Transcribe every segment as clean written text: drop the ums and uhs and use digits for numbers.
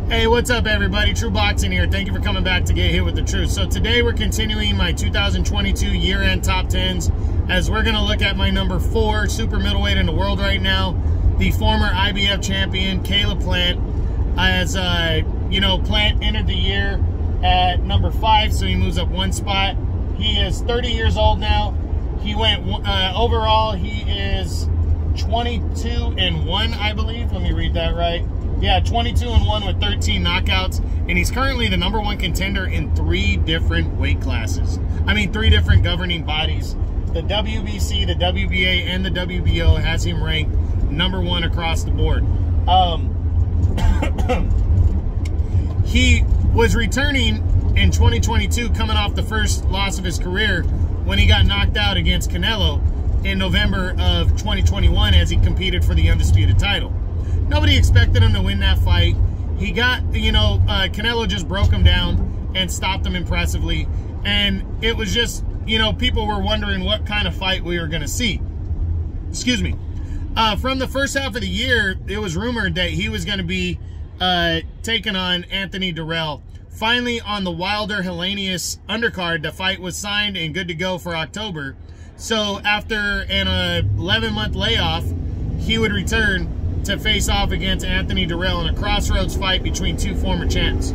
Hey, what's up everybody? True Boxing here. Thank you for coming back to Get Hit with the Truth. So today we're continuing my 2022 year-end top 10s as we're going to look at my number 4 super middleweight in the world right now, the former IBF champion, Caleb Plant. As, you know, Plant entered the year at number 5, so he moves up one spot. He is 30 years old now. He went, overall, he is 22-1, I believe. Let me read that right. Yeah, 22-1 with 13 knockouts, and he's currently the #1 contender in 3 different weight classes. I mean, 3 different governing bodies. The WBC, the WBA, and the WBO has him ranked #1 across the board. He was returning in 2022, coming off the first loss of his career when he got knocked out against Canelo in November of 2021 as he competed for the undisputed title. Nobody expected him to win that fight. He got, you know, Canelo just broke him down and stopped him impressively. And it was just, you know, people were wondering what kind of fight we were going to see. Excuse me. From the first half of the year, it was rumored that he was going to be taking on Anthony Dirrell. Finally, on the Wilder-Helenius undercard, the fight was signed and good to go for October. So after an 11-month layoff, he would return to face off against Anthony Dirrell in a crossroads fight between 2 former champs.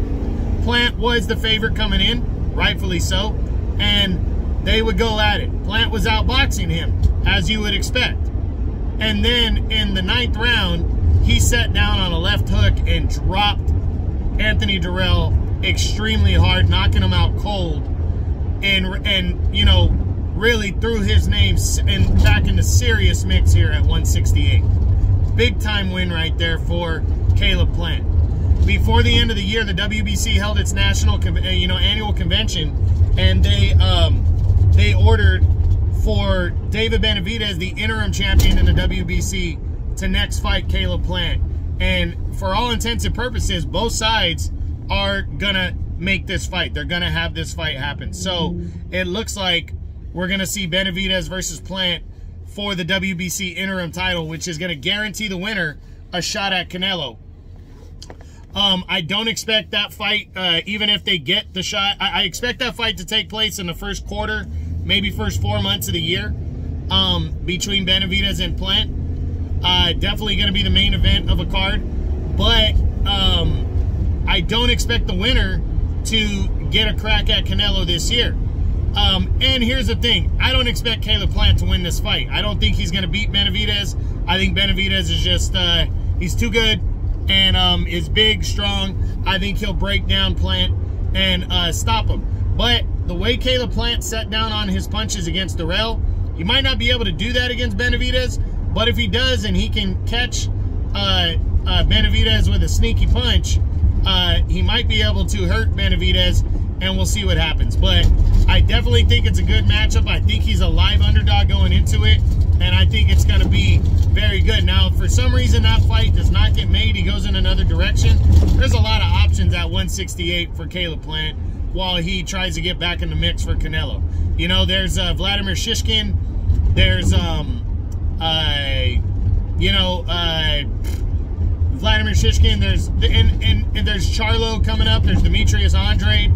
Plant was the favorite coming in, rightfully so, and they would go at it. Plant was outboxing him, as you would expect. And then in the 9th round, he sat down on a left hook and dropped Anthony Dirrell extremely hard, knocking him out cold, and you know, really threw his name back into serious mix here at 168. Big time win right there for Caleb Plant. Before the end of the year, the WBC held its national, annual convention, and they ordered for David Benavidez, the interim champion in the WBC, to next fight Caleb Plant. And for all intents and purposes, both sides are gonna make this fight. They're gonna have this fight happen. So it looks like we're gonna see Benavidez versus Plant for the WBC interim title, which is going to guarantee the winner a shot at Canelo. I don't expect that fight, even if they get the shot, I expect that fight to take place in the first quarter, maybe first 4 months of the year, between Benavidez and Plant. Definitely going to be the main event of a card, but I don't expect the winner to get a crack at Canelo this year. And here's the thing. I don't expect Caleb Plant to win this fight. I don't think he's going to beat Benavidez. I think Benavidez is just, he's too good and is big, strong. I think he'll break down Plant and stop him. But the way Caleb Plant sat down on his punches against Dirrell, he might not be able to do that against Benavidez. But if he does and he can catch Benavidez with a sneaky punch, he might be able to hurt Benavidez, and we'll see what happens. But I definitely think it's a good matchup. I think he's a live underdog going into it, and I think it's going to be very good. Now, if for some reason that fight does not get made, he goes in another direction, there's a lot of options at 168 for Caleb Plant while he tries to get back in the mix for Canelo. You know, there's Vladimir Shishkin, there's, Vladimir Shishkin, there's Charlo coming up, there's Demetrius Andrade.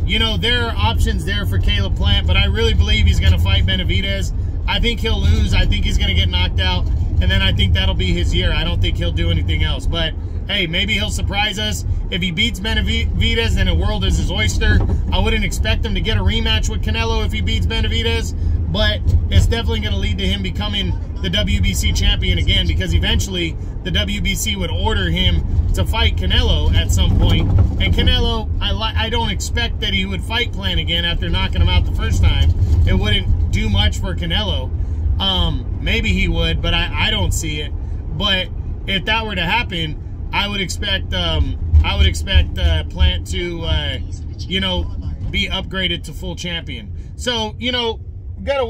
You know, there are options there for Caleb Plant, but I really believe he's going to fight Benavidez. I think he'll lose. I think he's going to get knocked out, and then I think that'll be his year. I don't think he'll do anything else. But, hey, maybe he'll surprise us. If he beats Benavidez, then the world is his oyster. I wouldn't expect him to get a rematch with Canelo if he beats Benavidez, but it's definitely going to lead to him becoming the WBC champion again, because eventually the WBC would order him to fight Canelo at some point. And Canelo, I don't expect that he would fight Plant again after knocking him out the first time. It wouldn't do much for Canelo. Maybe he would, but I don't see it. But if that were to happen, I would expect Plant to you know, be upgraded to full champion. So, you know, we gotta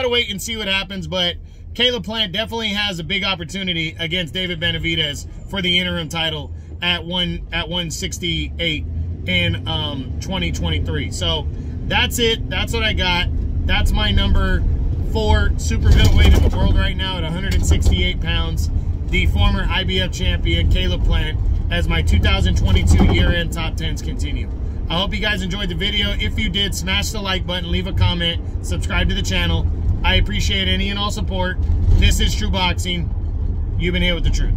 wait and see what happens. But Caleb Plant definitely has a big opportunity against David Benavidez for the interim title at 168 in 2023. So that's it. That's what I got. That's my number 4 super middleweight in the world right now at 168 pounds. The former IBF champion, Caleb Plant. as my 2022 year-end top 10s continue. I hope you guys enjoyed the video. If you did, smash the like button, leave a comment, subscribe to the channel. I appreciate any and all support. This is True Boxing. You've been here with the truth.